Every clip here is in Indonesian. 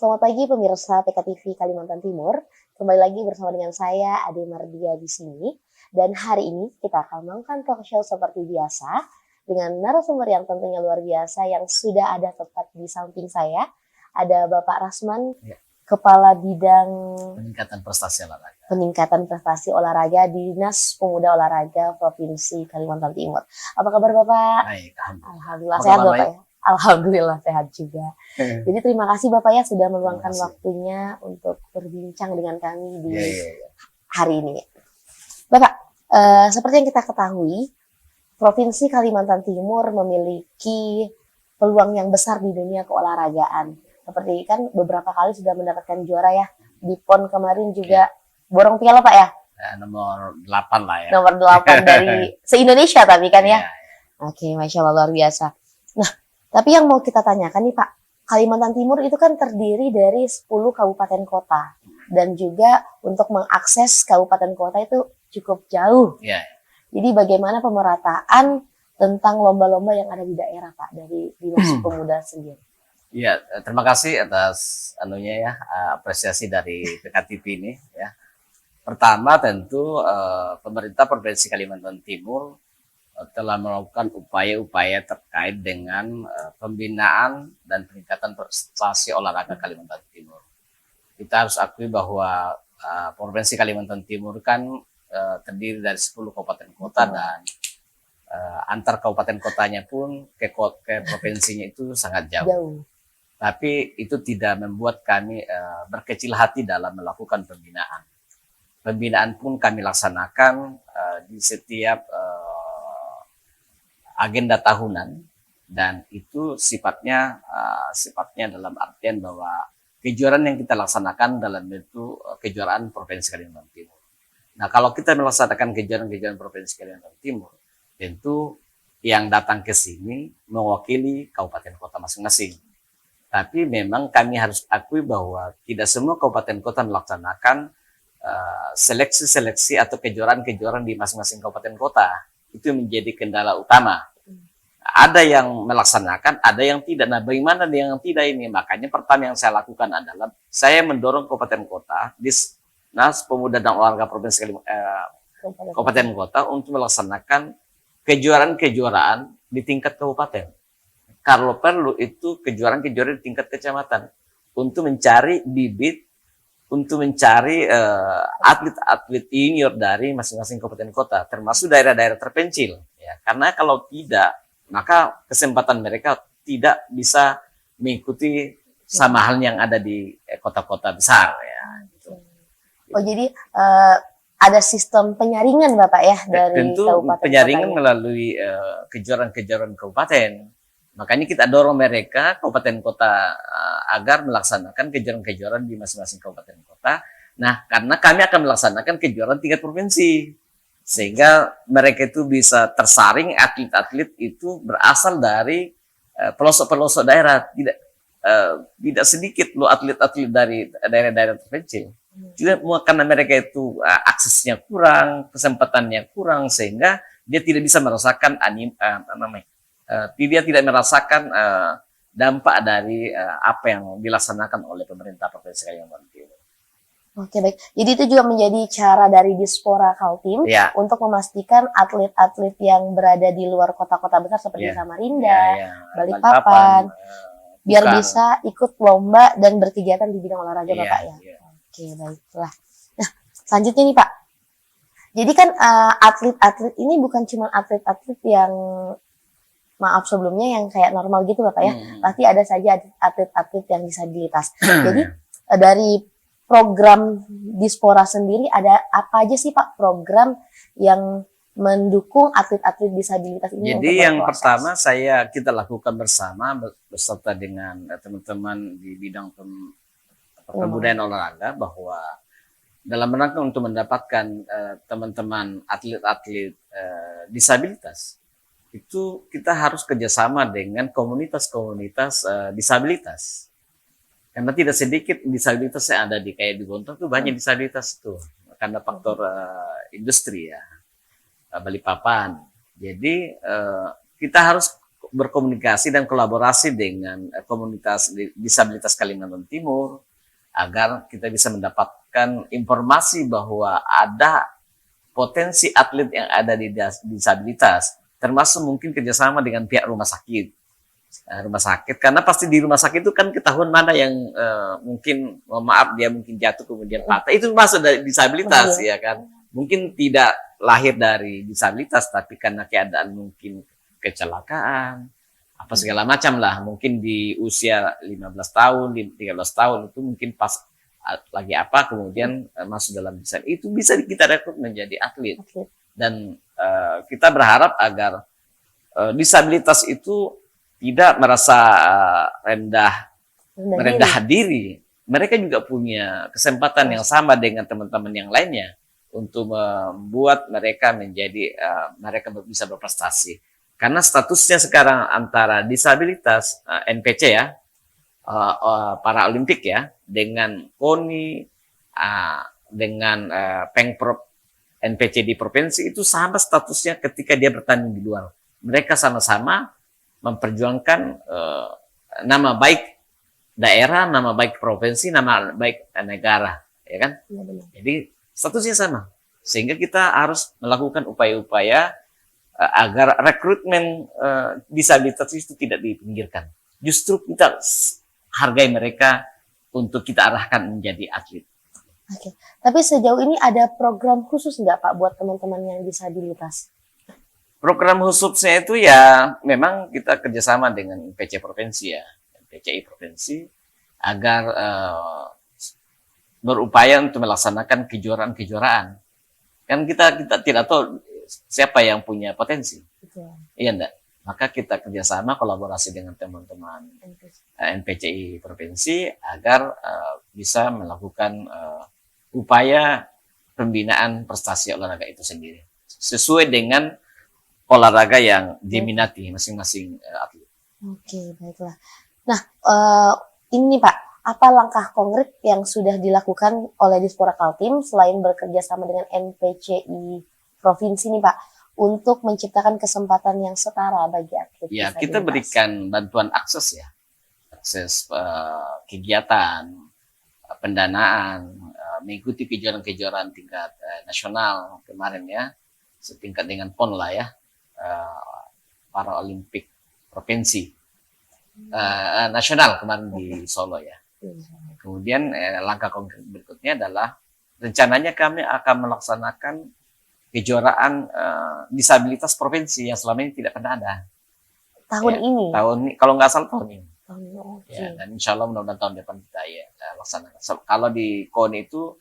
Selamat pagi pemirsa PKTV Kalimantan Timur. Kembali lagi bersama dengan saya Ade Mardia di sini. Dan hari ini kita akan melakukan talk show seperti biasa dengan narasumber yang tentunya luar biasa yang sudah ada tepat di samping saya. Ada Bapak Rasman, Ya. Kepala Bidang Peningkatan prestasi olahraga Dinas Pemuda Olahraga Provinsi Kalimantan Timur. Apa kabar Bapak? Baik, Alhamdulillah sehat Bapak ya. Alhamdulillah sehat juga. Jadi terima kasih Bapak ya sudah meluangkan waktunya untuk berbincang dengan kami di hari ini. Bapak, seperti yang kita ketahui, Provinsi Kalimantan Timur memiliki peluang yang besar di dunia keolahragaan. Seperti kan beberapa kali sudah mendapatkan juara ya. Di PON kemarin juga borong piala Pak ya? Nomor 8 lah ya. Nomor 8 dari se-Indonesia tapi kan ya? Oke, Masya Allah luar biasa. Nah, tapi yang mau kita tanyakan nih Pak, Kalimantan Timur itu kan terdiri dari 10 kabupaten kota. Dan juga untuk mengakses kabupaten kota itu cukup jauh. Jadi bagaimana pemerataan tentang lomba-lomba yang ada di daerah Pak, dari Dinas Pemuda sendiri? Iya, terima kasih atas apresiasi dari PKTV ini ya. Pertama tentu pemerintah Provinsi Kalimantan Timur telah melakukan upaya-upaya terkait dengan pembinaan dan peningkatan prestasi olahraga Kalimantan Timur. Kita harus akui bahwa Provinsi Kalimantan Timur kan terdiri dari 10 kabupaten kota dan antar kabupaten kotanya pun ke provinsinya itu sangat jauh. Tapi itu tidak membuat kami berkecil hati dalam melakukan pembinaan. Pembinaan pun kami laksanakan di setiap agenda tahunan, dan itu sifatnya dalam artian bahwa kejuaraan yang kita laksanakan dalam bentuk kejuaraan Provinsi Kalimantan Timur. Nah, kalau kita melaksanakan kejuaraan Provinsi Kalimantan Timur, tentu yang datang ke sini mewakili kabupaten kota masing-masing. Tapi memang kami harus akui bahwa tidak semua kabupaten kota melaksanakan seleksi-seleksi atau kejuaraan-kejuaraan di masing-masing kabupaten kota. Itu menjadi kendala utama. Ada yang melaksanakan, ada yang tidak. Nah, bagaimana yang tidak ini? Makanya pertama yang saya lakukan adalah saya mendorong kabupaten kota, Dinas Pemuda dan Olahraga Provinsi Kabupaten Kota untuk melaksanakan kejuaraan-kejuaraan di tingkat kabupaten. Kalau perlu itu kejuaraan-kejuaraan di tingkat kecamatan untuk mencari bibit, untuk mencari atlet-atlet junior dari masing-masing kabupaten kota, termasuk daerah-daerah terpencil. Ya, karena kalau tidak, maka kesempatan mereka tidak bisa mengikuti sama halnya yang ada di kota-kota besar. Ya, gitu. Oh, jadi ada sistem penyaringan Bapak ya dari tentu kabupaten penyaringan kotanya melalui kejuaraan-kejuaraan kabupaten. Makanya kita dorong mereka kabupaten kota agar melaksanakan kejuaraan-kejuaraan di masing-masing kabupaten kota. Nah, karena kami akan melaksanakan kejuaraan tingkat provinsi, sehingga mereka itu bisa tersaring, atlet-atlet itu berasal dari pelosok-pelosok daerah. Tidak sedikit loh atlet-atlet dari daerah-daerah terpencil. Juga karena mereka itu aksesnya kurang, kesempatannya kurang, sehingga dia tidak bisa merasakan dia tidak merasakan dampak dari apa yang dilaksanakan oleh pemerintah Provinsi Kalimantan Timur. Oke, baik. Jadi itu juga menjadi cara dari Dispora Kaltim untuk memastikan atlet-atlet yang berada di luar kota-kota besar seperti Samarinda, Balikpapan, biar bisa ikut lomba dan berkegiatan di bidang olahraga Bapak ya. Oke, baiklah. Nah, selanjutnya nih Pak. Jadi kan atlet-atlet ini bukan cuma atlet-atlet yang maaf sebelumnya yang kayak normal gitu Bapak ya. Pasti ada saja atlet-atlet yang disabilitas. Jadi dari program Dispora sendiri ada apa aja sih Pak program yang mendukung atlet-atlet disabilitas ini? Jadi yang pertama kita lakukan bersama beserta dengan teman-teman di bidang kebudayaan olahraga, bahwa dalam rangka untuk mendapatkan teman-teman atlet-atlet disabilitas, itu kita harus kerjasama dengan komunitas-komunitas disabilitas. Karena tidak sedikit disabilitas yang ada di Bontang itu banyak disabilitas itu karena faktor industri ya, Balikpapan. Jadi kita harus berkomunikasi dan kolaborasi dengan komunitas disabilitas Kalimantan Timur agar kita bisa mendapatkan informasi bahwa ada potensi atlet yang ada di disabilitas, termasuk mungkin kerjasama dengan pihak rumah sakit. Rumah sakit, karena pasti di rumah sakit itu kan ketahuan mana yang mungkin, maaf dia mungkin jatuh kemudian patah, itu masuk dari disabilitas ya kan. Mungkin tidak lahir dari disabilitas, tapi karena keadaan mungkin kecelakaan, apa segala macam lah. Mungkin di usia 15 tahun, 13 tahun itu mungkin pas lagi apa, kemudian masuk dalam disabilitas. Itu bisa kita rekrut menjadi atlet. Dan kita berharap agar disabilitas itu tidak merasa merendah diri. Mereka juga punya kesempatan yang sama dengan teman-teman yang lainnya untuk membuat mereka menjadi mereka bisa berprestasi. Karena statusnya sekarang antara disabilitas NPC ya, para Olimpik ya, dengan KONI, dengan Pengprov NPC di provinsi itu sama statusnya ketika dia bertanding di luar. Mereka sama-sama memperjuangkan nama baik daerah, nama baik provinsi, nama baik negara, ya kan? Jadi statusnya sama, sehingga kita harus melakukan upaya-upaya agar rekrutmen disabilitas itu tidak dipinggirkan. Justru kita hargai mereka untuk kita arahkan menjadi atlet. Oke, tapi sejauh ini ada program khusus nggak Pak buat teman-teman yang disabilitas? Program khususnya itu ya memang kita kerjasama dengan PC Provinsi ya, PCI Provinsi, agar berupaya untuk melaksanakan kejuaraan-kejuaraan. Kan kita tidak tahu siapa yang punya potensi. Iya enggak? Maka kita kerjasama kolaborasi dengan teman-teman NPCI Provinsi agar bisa melakukan upaya pembinaan prestasi olahraga itu sendiri. Sesuai dengan olahraga yang diminati masing-masing atlet. Oke, baiklah. Nah, ini Pak, apa langkah konkret yang sudah dilakukan oleh Dispora Kaltim selain bekerja sama dengan NPCI Provinsi nih Pak, untuk menciptakan kesempatan yang setara bagi atlet? Ya, kita berikan bantuan akses ya, akses kegiatan, pendanaan, mengikuti kejuaraan-kejuaraan tingkat nasional kemarin ya, setingkat dengan PON lah ya. Para Olimpik provinsi nasional kemarin di Solo ya. Kemudian langkah konkret berikutnya adalah rencananya kami akan melaksanakan kejuaraan disabilitas provinsi yang selama ini tidak pernah ada. Tahun ini? Tahun ini, kalau nggak salah tahun ini. Ya, dan insya Allah mudah-mudahan tahun depan kita ya laksanakan. Kalau di KONI itu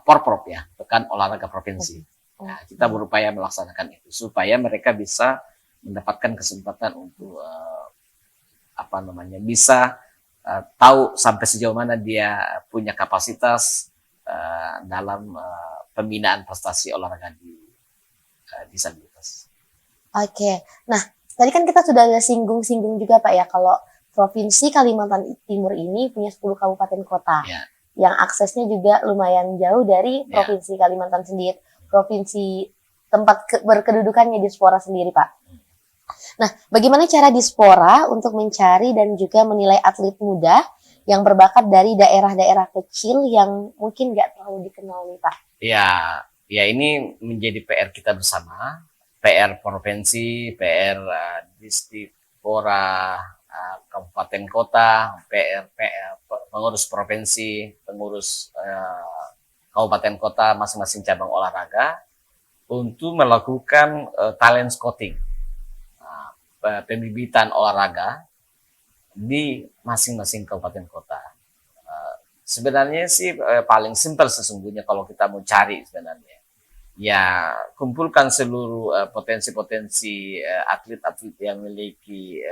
Porprov ya, Pekan Olahraga Provinsi. Nah, kita berupaya melaksanakan itu supaya mereka bisa mendapatkan kesempatan untuk bisa tahu sampai sejauh mana dia punya kapasitas dalam pembinaan prestasi olahraga di disabilitas. Oke, nah tadi kan kita sudah ada singgung-singgung juga Pak ya, kalau Provinsi Kalimantan Timur ini punya 10 kabupaten kota yang aksesnya juga lumayan jauh dari Provinsi Kalimantan sendiri. Provinsi tempat berkedudukannya Dispora sendiri, Pak. Nah, bagaimana cara Dispora untuk mencari dan juga menilai atlet muda yang berbakat dari daerah-daerah kecil yang mungkin nggak terlalu dikenal nih, Pak? Ya ini menjadi PR kita bersama, PR provinsi, PR Dispora, kabupaten kota, PR pengurus provinsi, pengurus kabupaten kota masing-masing cabang olahraga untuk melakukan talent scouting, pembibitan olahraga di masing-masing kabupaten kota. Sebenarnya sih paling simpel sesungguhnya kalau kita mau cari sebenarnya. Ya kumpulkan seluruh potensi-potensi atlet-atlet yang memiliki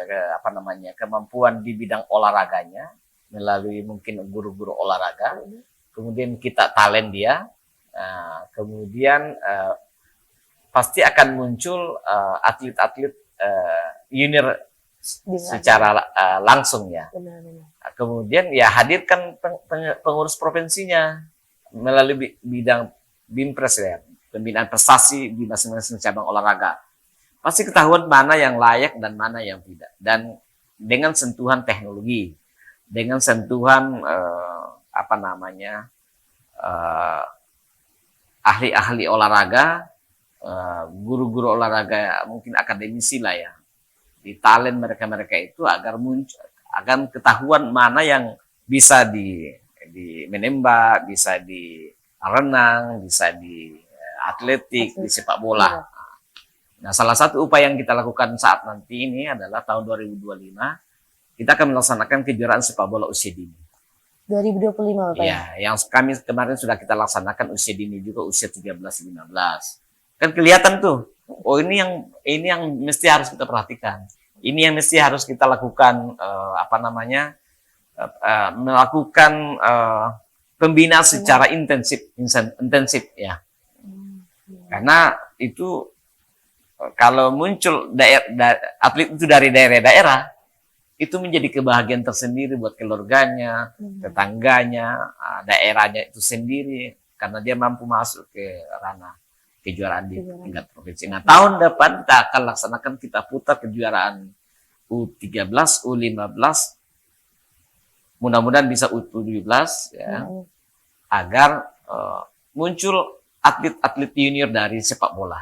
kemampuan di bidang olahraganya melalui mungkin guru-guru olahraga. Kemudian kita talent dia, kemudian pasti akan muncul atlet-atlet junior secara langsung ya. Kemudian ya hadirkan pengurus provinsinya melalui bidang BIMPRES ya, pembinaan prestasi di masing-masing cabang olahraga. Pasti ketahuan mana yang layak dan mana yang tidak. dan dengan sentuhan teknologi, dengan sentuhan ahli-ahli olahraga, guru-guru olahraga, mungkin akademisi lah ya, di talent mereka-mereka itu agar muncul, agar ketahuan mana yang bisa di menembak, bisa di renang, bisa di atletik, di sepak bola. Nah, salah satu upaya yang kita lakukan saat nanti ini adalah tahun 2025 kita akan melaksanakan kejuaraan sepak bola usia dini. 2025 Bapak ya? Yang kami kemarin sudah kita laksanakan usia dini juga, usia 13-15. Kan kelihatan tuh, oh ini yang mesti harus kita perhatikan. Ini yang mesti harus kita lakukan melakukan pembinaan secara intensif ya. Karena itu kalau muncul atlet itu dari daerah-daerah, itu menjadi kebahagiaan tersendiri buat keluarganya, tetangganya, daerahnya itu sendiri, karena dia mampu masuk ke ranah kejuaraan di tingkat provinsi. Nah, tahun depan kita akan laksanakan, kita putar kejuaraan U13, U15, mudah-mudahan bisa U17 ya, agar muncul atlet-atlet junior dari sepak bola.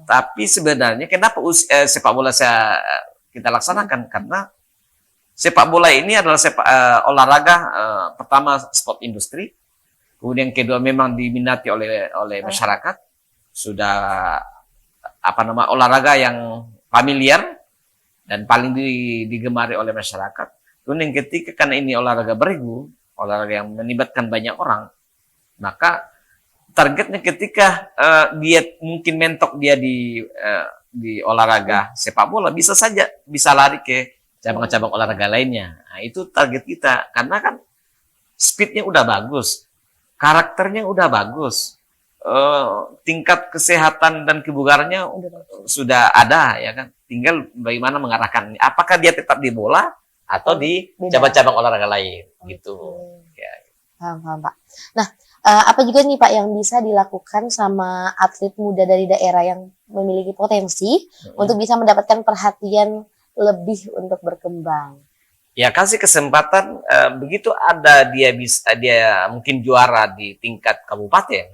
Tapi sebenarnya kenapa sepak bola kita laksanakan? Karena sepak bola ini adalah olahraga pertama sport industri, kemudian kedua memang diminati oleh masyarakat, sudah olahraga yang familiar dan paling digemari oleh masyarakat. Kemudian ketika karena ini olahraga beregu, olahraga yang melibatkan banyak orang, maka targetnya ketika dia mungkin mentok dia di olahraga sepak bola, bisa lari ke cabang-cabang olahraga lainnya. Nah, itu target kita, karena kan speednya udah bagus, karakternya udah bagus, tingkat kesehatan dan kebugarannya sudah ada, ya kan. Tinggal bagaimana mengarahkan, apakah dia tetap di bola atau di cabang-cabang olahraga lain, gitu. Ya. Paham, Pak. Nah, apa juga nih Pak yang bisa dilakukan sama atlet muda dari daerah yang memiliki potensi untuk bisa mendapatkan perhatian lebih untuk berkembang? Ya, kasih kesempatan, begitu dia mungkin juara di tingkat kabupaten,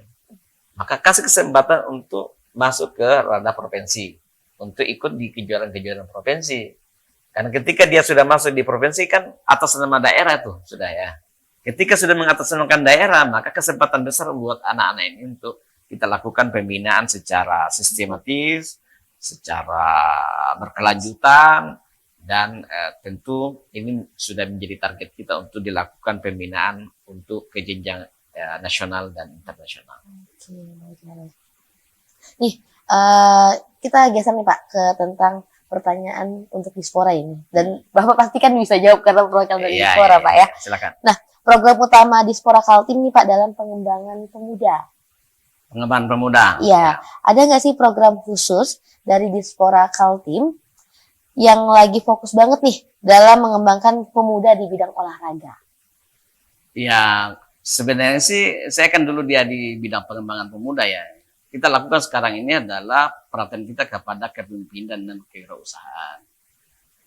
maka kasih kesempatan untuk masuk ke ranah provinsi, untuk ikut di kejuaraan-kejuaraan provinsi. Karena ketika dia sudah masuk di provinsi kan atas nama daerah tuh sudah ya. Ketika sudah mengatasnamakan daerah, maka kesempatan besar buat anak-anak ini untuk kita lakukan pembinaan secara sistematis, secara berkelanjutan, dan tentu ini sudah menjadi target kita untuk dilakukan pembinaan untuk ke jenjang nasional dan internasional. Nih, kita geser nih Pak ke tentang pertanyaan untuk Dispora ini, dan Bapak pasti kan bisa jawab karena perwakilan dari Dispora Pak ya. Silakan. Nah, program utama Dispora Kaltim nih Pak dalam pengembangan pemuda. Pengembangan pemuda. Iya, ada nggak sih program khusus dari Dispora Kaltim yang lagi fokus banget nih dalam mengembangkan pemuda di bidang olahraga? Ya, sebenarnya sih saya kan dulu dia di bidang pengembangan pemuda ya. Kita lakukan sekarang ini adalah perhatian kita kepada kepemimpinan dan kewirausahaan.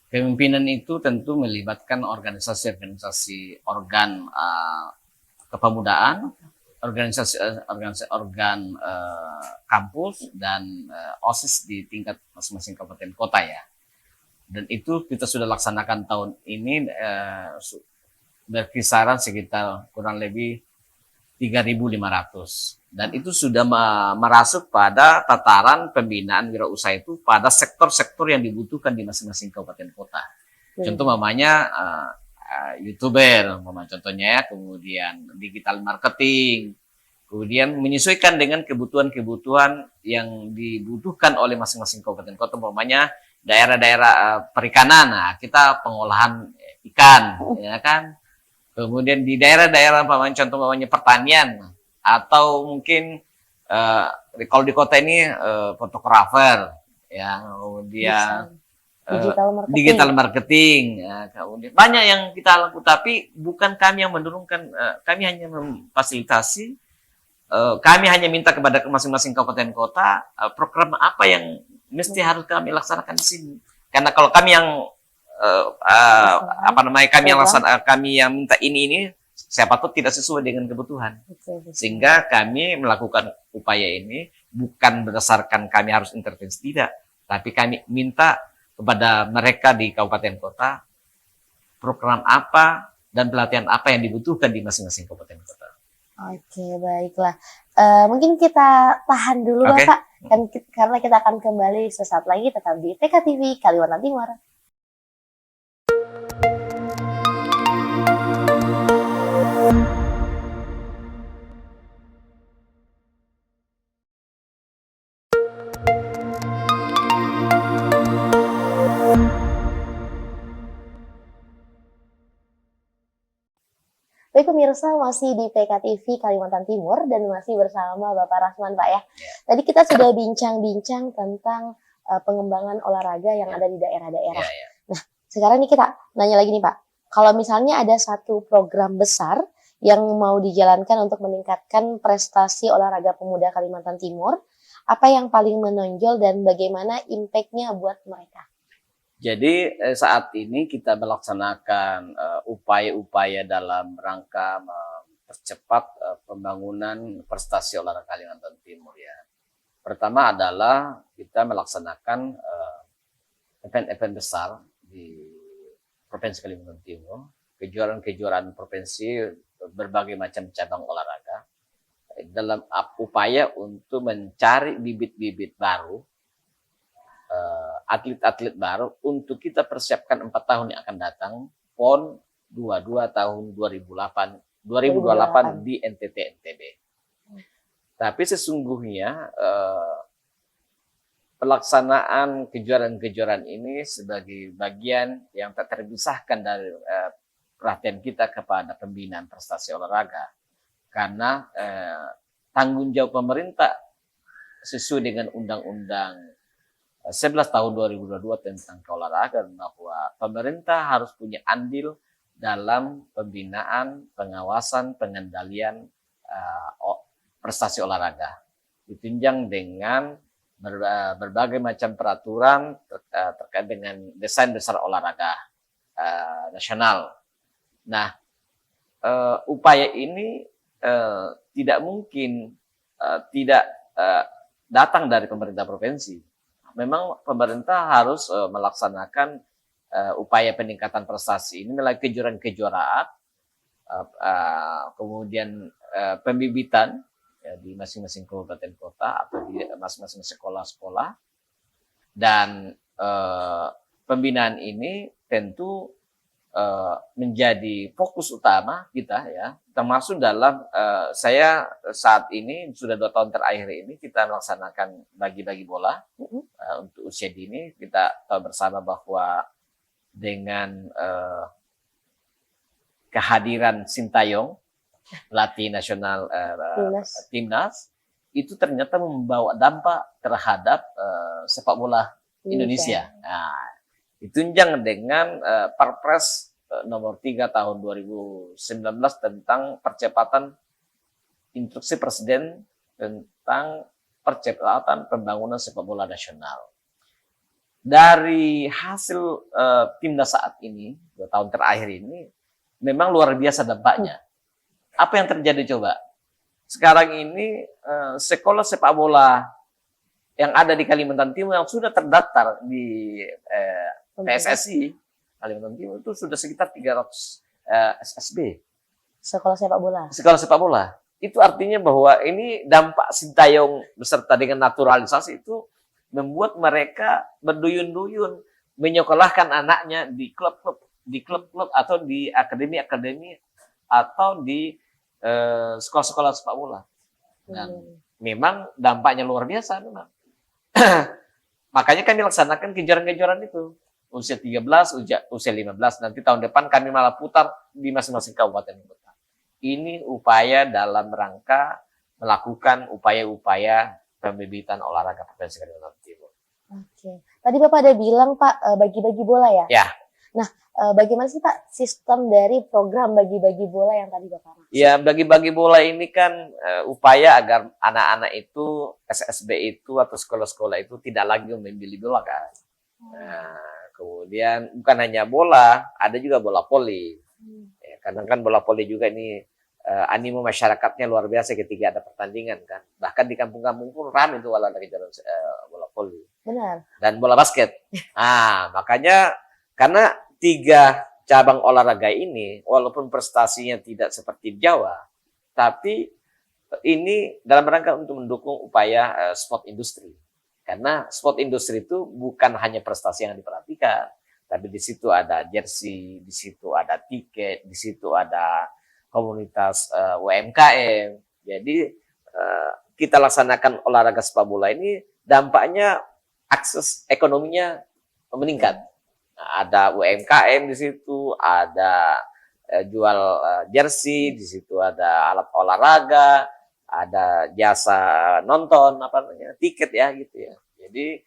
Kepemimpinan itu tentu melibatkan organisasi-organisasi organ kepemudaan, organ kampus, dan OSIS di tingkat masing-masing kabupaten kota ya. Dan itu kita sudah laksanakan tahun ini berkisaran sekitar kurang lebih 3.500. Dan itu sudah merasuk pada tataran pembinaan wirausaha itu pada sektor-sektor yang dibutuhkan di masing-masing kabupaten kota. Contoh mamanya YouTuber, contohnya ya, kemudian digital marketing, kemudian menyesuaikan dengan kebutuhan-kebutuhan yang dibutuhkan oleh masing-masing kabupaten kota, mamanya daerah-daerah perikanan, nah, kita pengolahan ikan, ya kan. Kemudian di daerah-daerah contoh mamanya pertanian, atau mungkin kalau di kota ini fotografer, ya, kemudian digital marketing, ya, kemudian banyak yang kita lakukan, tapi bukan kami yang mendorongkan, kami hanya memfasilitasi, kami hanya minta kepada masing-masing kabupaten kota program apa yang mesti harus kami laksanakan di sini. Karena kalau kami yang apa namanya kami yang minta ini siapa tahu tidak sesuai dengan kebutuhan. Sehingga kami melakukan upaya ini bukan berdasarkan kami harus intervensi, tidak, tapi kami minta kepada mereka di kabupaten kota program apa dan pelatihan apa yang dibutuhkan di masing-masing kabupaten kota. Oke, baiklah. Mungkin kita tahan dulu Bapak, karena kita akan kembali sesaat lagi tetap di PKTV Kalimantan Timur. Baik pemirsa, masih di PKTV Kalimantan Timur dan masih bersama Bapak Rasman Pak ya. Tadi kita sudah bincang-bincang tentang pengembangan olahraga yang ada di daerah-daerah. Nah, sekarang nih kita nanya lagi nih Pak. Kalau misalnya ada satu program besar yang mau dijalankan untuk meningkatkan prestasi olahraga pemuda Kalimantan Timur, apa yang paling menonjol dan bagaimana impact-nya buat mereka? Jadi saat ini kita melaksanakan upaya-upaya dalam rangka mempercepat pembangunan prestasi olahraga Kalimantan Timur ya. Pertama adalah kita melaksanakan event-event besar di Provinsi Kalimantan Timur, kejuaraan-kejuaraan provinsi berbagai macam cabang olahraga dalam upaya untuk mencari bibit-bibit baru, atlet-atlet baru untuk kita persiapkan 4 tahun yang akan datang, PON 22 tahun 2028 di NTT NTB. Tapi sesungguhnya pelaksanaan kejuaraan-kejuaraan ini sebagai bagian yang tak terpisahkan dari perhatian kita kepada pembinaan prestasi olahraga. Karena tanggung jawab pemerintah sesuai dengan Undang-Undang 11 tahun 2022 tentang keolahragaan bahwa pemerintah harus punya andil dalam pembinaan, pengawasan, pengendalian prestasi olahraga. Ditunjang dengan berbagai macam peraturan terkait dengan desain besar olahraga nasional. Nah, upaya ini tidak mungkin tidak datang dari pemerintah provinsi. Memang pemerintah harus melaksanakan upaya peningkatan prestasi ini melalui kejuaraan-kejuaraan, kemudian pembibitan ya, di masing-masing kabupaten kota atau di masing-masing sekolah-sekolah, dan pembinaan ini tentu menjadi fokus utama kita ya, termasuk dalam saya saat ini sudah 2 tahun terakhir ini kita melaksanakan bagi-bagi bola untuk usia dini. Kita tahu bersama bahwa dengan kehadiran Sintayong, pelatih nasional timnas, itu ternyata membawa dampak terhadap sepak bola Indonesia. Nah, ditunjang dengan Perpres nomor 3 tahun 2019 tentang percepatan instruksi Presiden tentang percepatan pembangunan sepak bola nasional. Dari hasil timnas saat ini, 2 tahun terakhir ini, memang luar biasa dampaknya. Apa yang terjadi coba? Sekarang ini sekolah sepak bola yang ada di Kalimantan Timur yang sudah terdaftar di PSSI Kalimantan Timur itu sudah sekitar 300 SSB. Sekolah sepak bola. Sekolah sepak bola. Itu artinya bahwa ini dampak Sintayong beserta dengan naturalisasi itu membuat mereka berduyun-duyun menyekolahkan anaknya di klub-klub atau di akademi-akademi atau di sekolah-sekolah sepak bola. Dan memang dampaknya luar biasa memang. Makanya kami laksanakan kejuaraan-kejuaraan itu. Usia 13, usia 15. Nanti tahun depan kami malah putar di masing-masing kabupaten kota. Ini upaya dalam rangka melakukan upaya-upaya pembibitan olahraga Provinsi Kalimantan Timur. Oke. Tadi Bapak ada bilang Pak bagi-bagi bola ya? Ya. Nah, bagaimana sih Pak sistem dari program bagi-bagi bola yang tadi Bapak maksud? Ya, bagi-bagi bola ini kan upaya agar anak-anak itu, SSB itu atau sekolah-sekolah itu tidak lagi membeli bola kan. Nah, kemudian bukan hanya bola, ada juga bola voli. Ya, kadang kan bola voli juga ini animo masyarakatnya luar biasa ketika ada pertandingan kan. Bahkan di kampung-kampung pun ramai itu olahraga bola voli. Benar. Dan bola basket. Makanya karena 3 cabang olahraga ini, walaupun prestasinya tidak seperti di Jawa, tapi ini dalam rangka untuk mendukung upaya sport industri. Karena sport industri itu bukan hanya prestasi yang diperhatikan, tapi di situ ada jersey, di situ ada tiket, di situ ada komunitas UMKM. Jadi kita laksanakan olahraga sepak bola ini dampaknya akses ekonominya meningkat. Nah, ada UMKM di situ, ada jual jersey, di situ ada alat olahraga, ada jasa nonton, apa namanya, tiket ya gitu ya. Jadi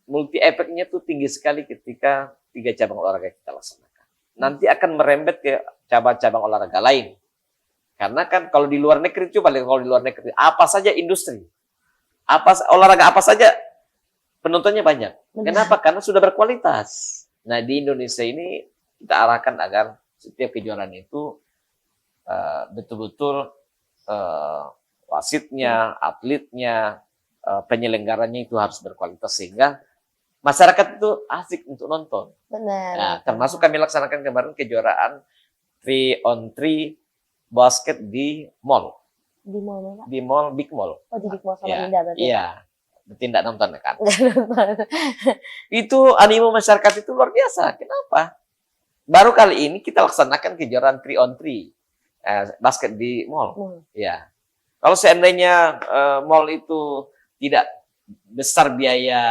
multi efeknya tuh tinggi sekali ketika 3 cabang olahraga kita laksanakan. Nanti akan merembet ke cabang-cabang olahraga lain. Karena kan kalau di luar negeri, coba lihat kalau di luar negeri, apa saja industri, olahraga apa saja penontonnya banyak. Kenapa? Karena sudah berkualitas. Nah di Indonesia ini kita arahkan agar setiap kejuaraan itu betul-betul wasitnya, atletnya, penyelenggaranya itu harus berkualitas sehingga masyarakat itu asik untuk nonton. Benar. Nah, termasuk kami laksanakan kemarin kejuaraan 3-on-3 basket di mall. Di mall mana? Di mall, Big Mall. Oh, di Big Mall sama Ya, Indah berarti. Iya. Tidak nonton kan. Itu animo masyarakat itu luar biasa. Kenapa? Baru kali ini kita laksanakan kejuaraan 3-on-3 basket di mall. Ya. Kalau seandainya mall itu tidak besar biaya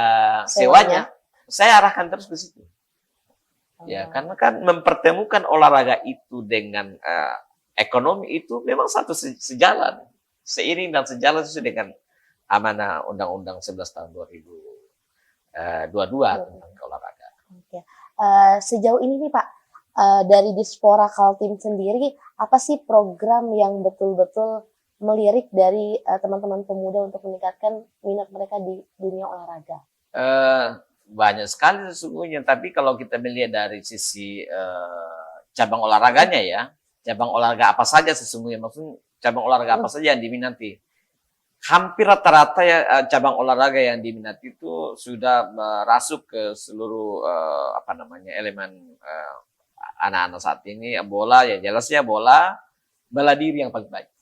sewanya, saya arahkan terus ke situ. Ya, karena kan mempertemukan olahraga itu dengan ekonomi itu memang satu sejalan, seiring dan sejalan sesuai dengan amanah Undang-Undang 11 tahun 2022 tentang olahraga. Oke. Sejauh ini nih Pak, dari Dispora Kaltim sendiri, apa sih program yang betul-betul melirik dari teman-teman pemuda untuk meningkatkan minat mereka di dunia olahraga? Banyak sekali sesungguhnya, tapi kalau kita melihat dari sisi cabang olahraganya ya, cabang olahraga apa saja sesungguhnya, maksudnya cabang olahraga apa saja yang diminati. Hampir rata-rata ya cabang olahraga yang diminati itu sudah merasuk ke seluruh elemen anak-anak saat ini. Bola ya jelasnya bola, bela diri yang paling banyak.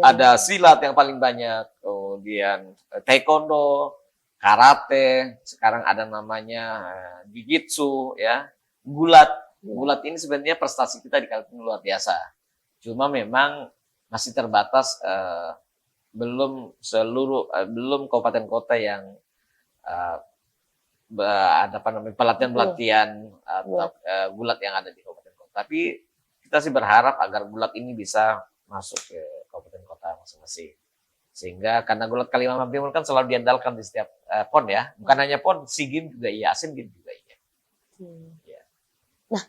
Ada silat yang paling banyak, kemudian taekwondo, karate, sekarang ada namanya jiu-jitsu, ya, gulat. Gulat ini sebenarnya prestasi kita di Kaltim luar biasa. Cuma memang masih terbatas, belum kabupaten kota yang ada pelatihan-pelatihan gulat yang ada di kabupaten kota. Tapi kita sih berharap agar gulat ini bisa masuk ke kabupaten kota masing-masing. Sehingga karena gulat Kalimantan Timur kan selalu diandalkan di setiap PON ya. Bukan hanya PON, SEA Games juga iya, Asian Games juga iya. Ya. Nah,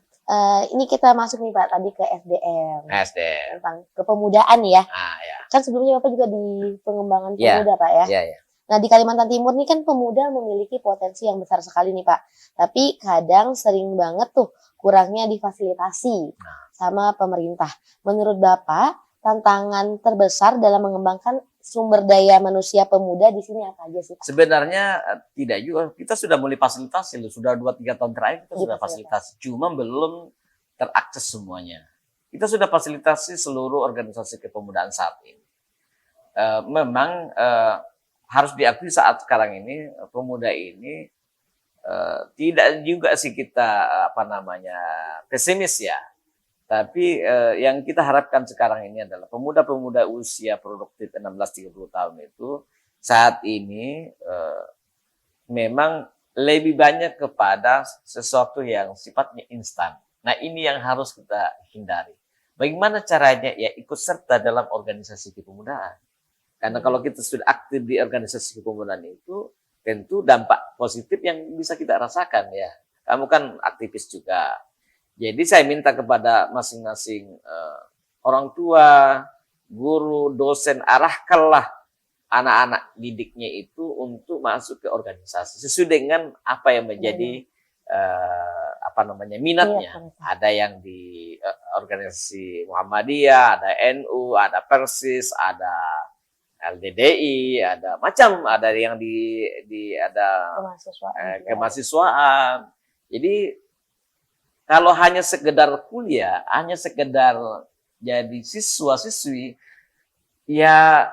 ini kita masuk nih Pak tadi ke SDM. Tentang kepemudaan ya. Ya. Kan sebelumnya Bapak juga di pengembangan pemuda Pak ya. Iya. Nah di Kalimantan Timur nih kan pemuda memiliki potensi yang besar sekali nih Pak. Tapi kadang sering banget tuh kurangnya difasilitasi sama pemerintah. Menurut Bapak, tantangan terbesar dalam mengembangkan sumber daya manusia pemuda di sini apa aja sih Pak? Sebenarnya tidak juga. Kita sudah mulai fasilitasi, sudah 2-3 tahun terakhir kita sudah fasilitasi. Cuma belum terakses semuanya. Kita sudah fasilitasi seluruh organisasi kepemudaan saat ini. Memang harus diakui saat sekarang ini pemuda ini tidak juga sih kita pesimis ya. Tapi yang kita harapkan sekarang ini adalah pemuda-pemuda usia produktif 16-30 tahun itu saat ini memang lebih banyak kepada sesuatu yang sifatnya instan. Nah ini yang harus kita hindari. Bagaimana caranya? Ya ikut serta dalam organisasi kepemudaan. Karena kalau kita sudah aktif di organisasi kepemudaan itu, tentu dampak positif yang bisa kita rasakan ya. Kamu kan aktivis juga. Jadi saya minta kepada masing-masing orang tua, guru, dosen, arahkanlah anak-anak didiknya itu untuk masuk ke organisasi sesuai dengan apa yang menjadi minatnya. Ada yang di organisasi Muhammadiyah, ada NU, ada Persis, ada LDDI, ada yang ada kemahasiswaan. Jadi kalau hanya sekedar kuliah, hanya sekedar jadi siswa-siswi, ya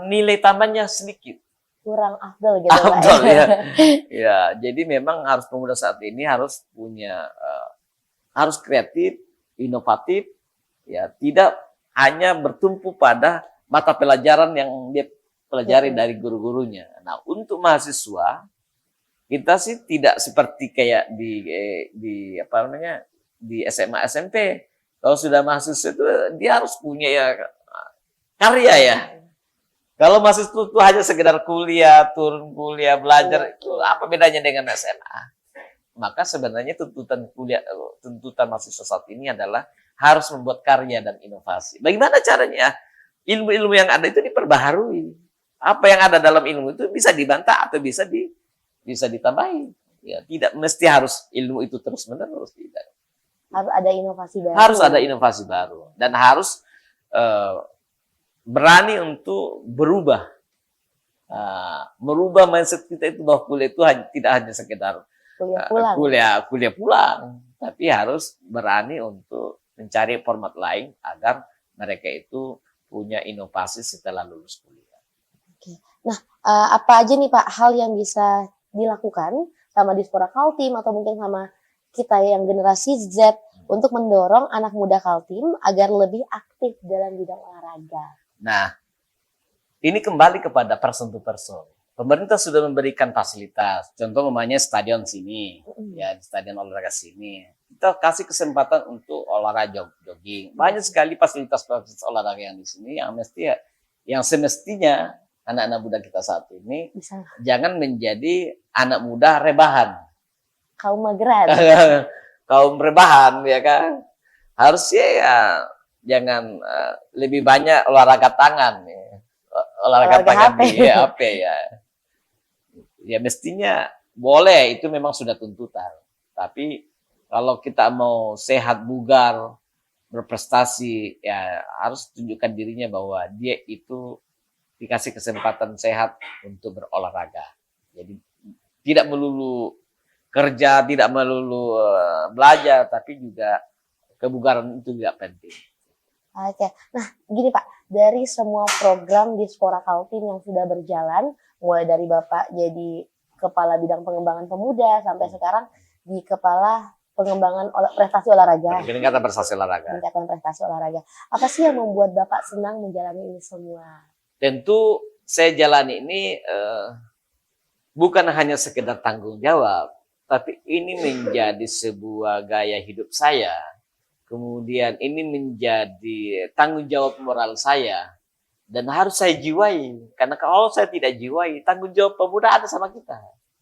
nilai tambahnya sedikit. Kurang afdal gitu Pak. Ya, jadi memang pemuda saat ini harus punya harus kreatif, inovatif, ya tidak hanya bertumpu pada mata pelajaran yang dia pelajari dari guru-gurunya. Nah, untuk mahasiswa kita sih tidak seperti kayak di SMA SMP. Kalau sudah mahasiswa itu dia harus punya karya ya. Kalau mahasiswa itu hanya sekedar kuliah, turun kuliah, belajar, itu apa bedanya dengan SMA? Maka sebenarnya tuntutan mahasiswa saat ini adalah harus membuat karya dan inovasi. Bagaimana caranya? Ilmu-ilmu yang ada itu diperbaharui. Apa yang ada dalam ilmu itu bisa dibantah atau bisa ditambahi. Ya, tidak mesti harus ilmu itu terus-menerus. Tidak. Harus ada inovasi baru. Harus ada inovasi baru. Dan harus berani untuk berubah. Merubah mindset kita itu bahwa kuliah itu tidak hanya sekedar kuliah pulang. Tapi harus berani untuk mencari format lain agar mereka itu punya inovasi setelah lulus kuliah. Oke. Nah, apa aja nih Pak hal yang bisa dilakukan sama Diaspora Kaltim atau mungkin sama kita yang generasi Z untuk mendorong anak muda Kaltim agar lebih aktif dalam bidang olahraga? Nah, ini kembali kepada person to person. Pemerintah sudah memberikan fasilitas, contoh namanya stadion sini, ya di stadion olahraga sini. Kita kasih kesempatan untuk olahraga jogging. Banyak sekali fasilitas olahraga yang di sini yang semestinya anak-anak muda kita saat ini jangan menjadi anak muda rebahan. Kaum mageran. Kaum rebahan, ya kan? Harusnya ya jangan lebih banyak olahraga tangan, ya. Olahraga tangan di HP ya. Ya mestinya boleh, itu memang sudah tuntutan. Tapi kalau kita mau sehat, bugar, berprestasi, ya harus tunjukkan dirinya bahwa dia itu dikasih kesempatan sehat untuk berolahraga. Jadi tidak melulu kerja, tidak melulu belajar, tapi juga kebugaran itu juga penting. Oke, nah gini Pak, dari semua program Diaspora Kaltim yang sudah berjalan, mulai dari Bapak jadi Kepala Bidang Pengembangan Pemuda sampai sekarang di Kepala Pengembangan Prestasi Olahraga. Peningkatan prestasi olahraga. Peningkatan prestasi olahraga. Apa sih yang membuat Bapak senang menjalani ini semua? Tentu saya jalani ini bukan hanya sekedar tanggung jawab, tapi ini menjadi sebuah gaya hidup saya. Kemudian ini menjadi tanggung jawab moral saya. Dan harus saya jiwai. Karena kalau saya tidak jiwai, tanggung jawab pemuda ada sama kita,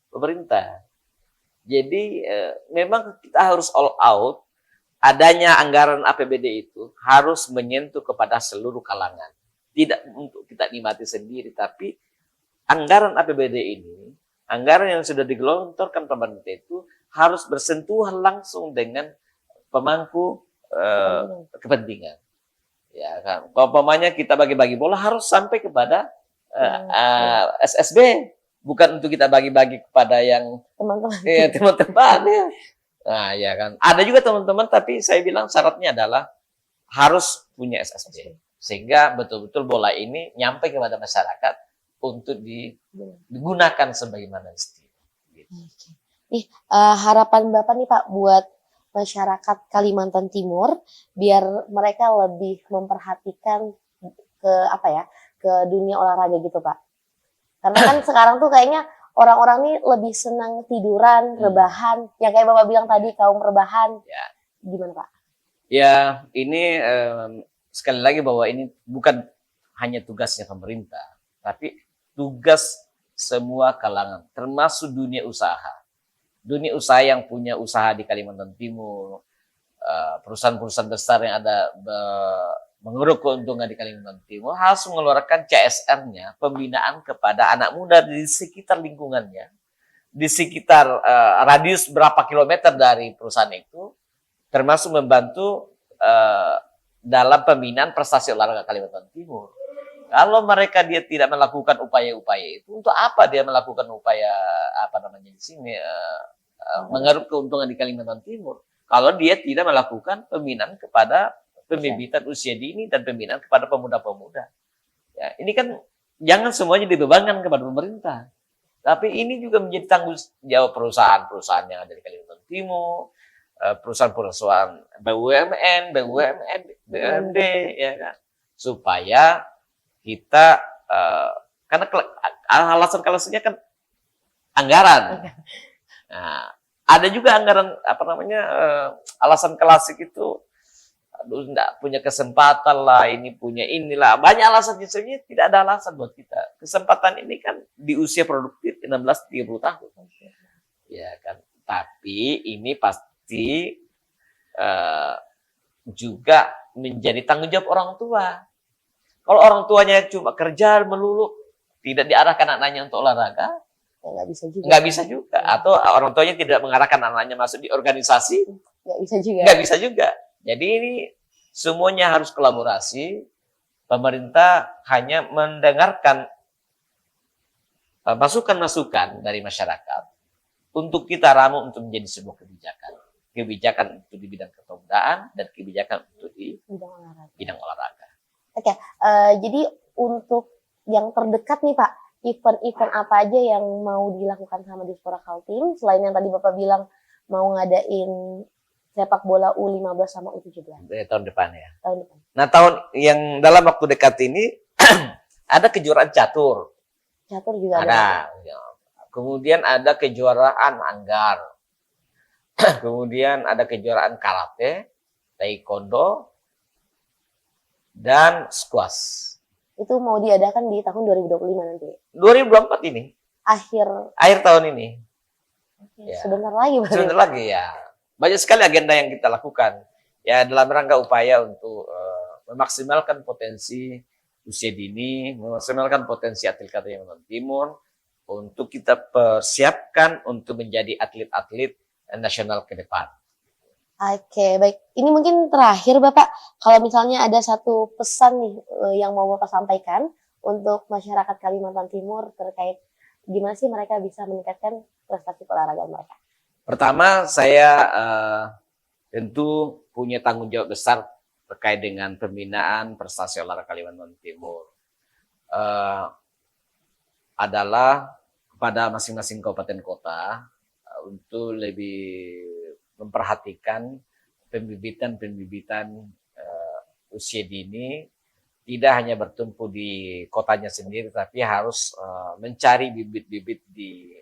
pemerintah. Jadi memang kita harus all out. Adanya anggaran APBD itu harus menyentuh kepada seluruh kalangan. Tidak untuk kita nikmati sendiri, tapi anggaran APBD ini, anggaran yang sudah digelontorkan pemerintah itu harus bersentuhan langsung dengan pemangku kepentingan. Ya kan, kalau umpamanya kita bagi-bagi bola harus sampai kepada SSB, bukan untuk kita bagi-bagi kepada yang teman-teman. Ya. Nah, ya kan. Ada juga teman-teman, tapi saya bilang syaratnya adalah harus punya SSB, sehingga betul-betul bola ini nyampe kepada masyarakat untuk digunakan sebagaimana mestinya. Gitu. Harapan Bapak nih Pak buat masyarakat Kalimantan Timur biar mereka lebih memperhatikan ke dunia olahraga gitu Pak. Karena kan sekarang tuh kayaknya orang-orang nih lebih senang tiduran, rebahan, yang kayak Bapak bilang tadi kaum rebahan. Ya. Gimana Pak? Ya, ini sekali lagi bahwa ini bukan hanya tugasnya pemerintah, tapi tugas semua kalangan, termasuk dunia usaha. Dunia usaha yang punya usaha di Kalimantan Timur, perusahaan-perusahaan besar yang ada mengeruk keuntungan di Kalimantan Timur harus mengeluarkan CSR-nya, pembinaan kepada anak muda di sekitar lingkungannya, di sekitar radius berapa kilometer dari perusahaan itu, termasuk membantu dalam pembinaan prestasi olahraga Kalimantan Timur. Kalau mereka dia tidak melakukan upaya-upaya itu, untuk apa dia melakukan upaya di sini menggarap keuntungan di Kalimantan Timur? Kalau dia tidak melakukan pembinaan kepada pembibitan usia dini dan pembinaan kepada pemuda-pemuda. Ya, ini kan jangan semuanya dibebankan kepada pemerintah. Tapi ini juga menjadi tanggung jawab perusahaan-perusahaan yang ada di Kalimantan Timur, perusahaan-perusahaan BUMN, BUMD, ya kan, supaya kita karena alasan-alasannya kan anggaran. Nah, ada juga anggaran alasan klasik itu, aduh, enggak punya kesempatan lah, ini punya inilah, banyak alasan. Sebenarnya tidak ada alasan buat kita. Kesempatan ini kan di usia produktif 16-30 tahun, ya kan. Tapi ini pasti juga menjadi tanggung jawab orang tua. Kalau orang tuanya cuma kerja melulu, tidak diarahkan anaknya untuk olahraga, nggak bisa juga. Nggak bisa juga. Atau orang tuanya tidak mengarahkan anaknya masuk di organisasi, nggak bisa juga. Nggak bisa juga. Jadi ini semuanya harus kolaborasi. Pemerintah hanya mendengarkan masukan-masukan dari masyarakat untuk kita ramu untuk menjadi sebuah kebijakan. Kebijakan untuk di bidang kepemudaan dan kebijakan untuk di bidang olahraga. Oke, jadi untuk yang terdekat nih Pak, event-event apa aja yang mau dilakukan sama Dispora Kaltim, selain yang tadi Bapak bilang mau ngadain sepak bola U15 sama U17? Tahun depan ya? Tahun depan. Nah, tahun yang dalam waktu dekat ini, ada kejuaraan catur. Catur juga ada. Ya. Kemudian ada kejuaraan anggar. Kemudian ada kejuaraan karate, taekwondo, dan squash. Itu mau diadakan di tahun 2025 nanti? 2024 ini. Akhir tahun ini. Oke, ya. Sebentar lagi. Sebentar lagi ya. Banyak sekali agenda yang kita lakukan. Ya, dalam rangka upaya untuk memaksimalkan potensi usia dini, memaksimalkan potensi atlet Kalimantan Timur, untuk kita persiapkan untuk menjadi atlet-atlet nasional ke depan. Oke, baik. Ini mungkin terakhir Bapak, kalau misalnya ada satu pesan nih yang mau Bapak sampaikan untuk masyarakat Kalimantan Timur terkait gimana sih mereka bisa meningkatkan prestasi olahraga mereka. Pertama, saya tentu punya tanggung jawab besar terkait dengan pembinaan prestasi olahraga Kalimantan Timur. Adalah kepada masing-masing kabupaten kota untuk lebih memperhatikan pembibitan usia dini, tidak hanya bertumpu di kotanya sendiri, tapi harus mencari bibit-bibit di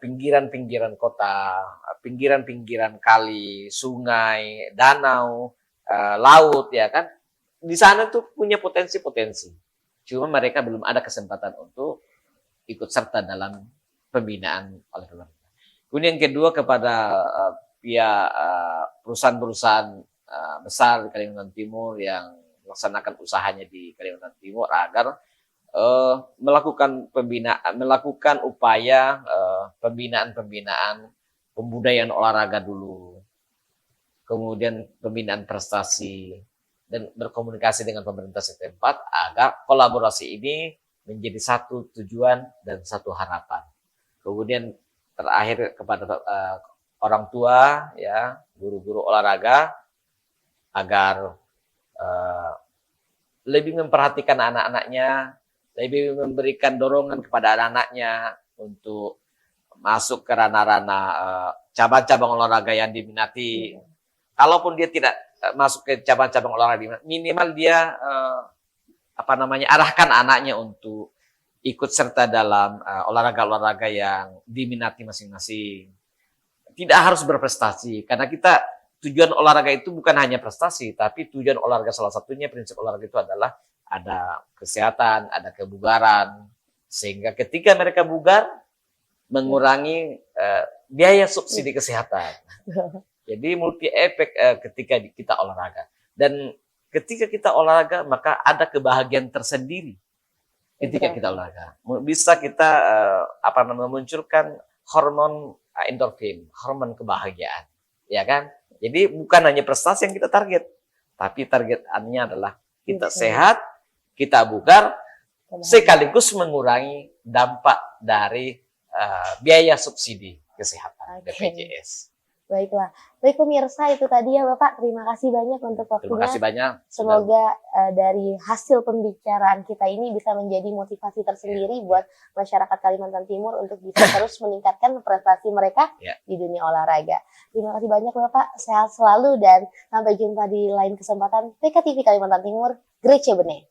pinggiran-pinggiran kota, pinggiran-pinggiran kali, sungai, danau, laut, ya kan. Di sana tuh punya potensi-potensi. Cuma mereka belum ada kesempatan untuk ikut serta dalam pembinaan oleh pemerintah. Kemudian yang kedua, kepada pihak perusahaan-perusahaan besar di Kalimantan Timur yang melaksanakan usahanya di Kalimantan Timur agar melakukan upaya pembinaan pembudayaan olahraga dulu, kemudian pembinaan prestasi, dan berkomunikasi dengan pemerintah setempat agar kolaborasi ini menjadi satu tujuan dan satu harapan. Kemudian terakhir kepada orang tua, ya, guru-guru olahraga, agar lebih memperhatikan anak-anaknya, lebih memberikan dorongan kepada anak-anaknya untuk masuk ke ranah-ranah cabang-cabang olahraga yang diminati. Kalaupun dia tidak masuk ke cabang-cabang olahraga, minimal dia arahkan anaknya untuk ikut serta dalam olahraga-olahraga yang diminati masing-masing. Tidak harus berprestasi, karena kita tujuan olahraga itu bukan hanya prestasi, tapi tujuan olahraga salah satunya, prinsip olahraga itu adalah ada kesehatan, ada kebugaran, sehingga ketika mereka bugar mengurangi biaya subsidi kesehatan. Jadi multi efek ketika kita olahraga, dan ketika kita olahraga maka ada kebahagiaan tersendiri. Ketika kita olahraga bisa kita memunculkan hormon endorfin, hormon kebahagiaan, ya kan? Jadi bukan hanya prestasi yang kita target, tapi targetannya adalah kita sehat, kita bugar, sekaligus mengurangi dampak dari biaya subsidi kesehatan BPJS. Baiklah. Baik pemirsa, itu tadi ya Bapak. Terima kasih banyak untuk waktunya. Terima kasih banyak. Semoga dari hasil pembicaraan kita ini bisa menjadi motivasi tersendiri buat masyarakat Kalimantan Timur untuk bisa terus meningkatkan prestasi mereka di dunia olahraga. Terima kasih banyak Bapak. Sehat selalu dan sampai jumpa di lain kesempatan PKTV Kalimantan Timur. Grece Bene.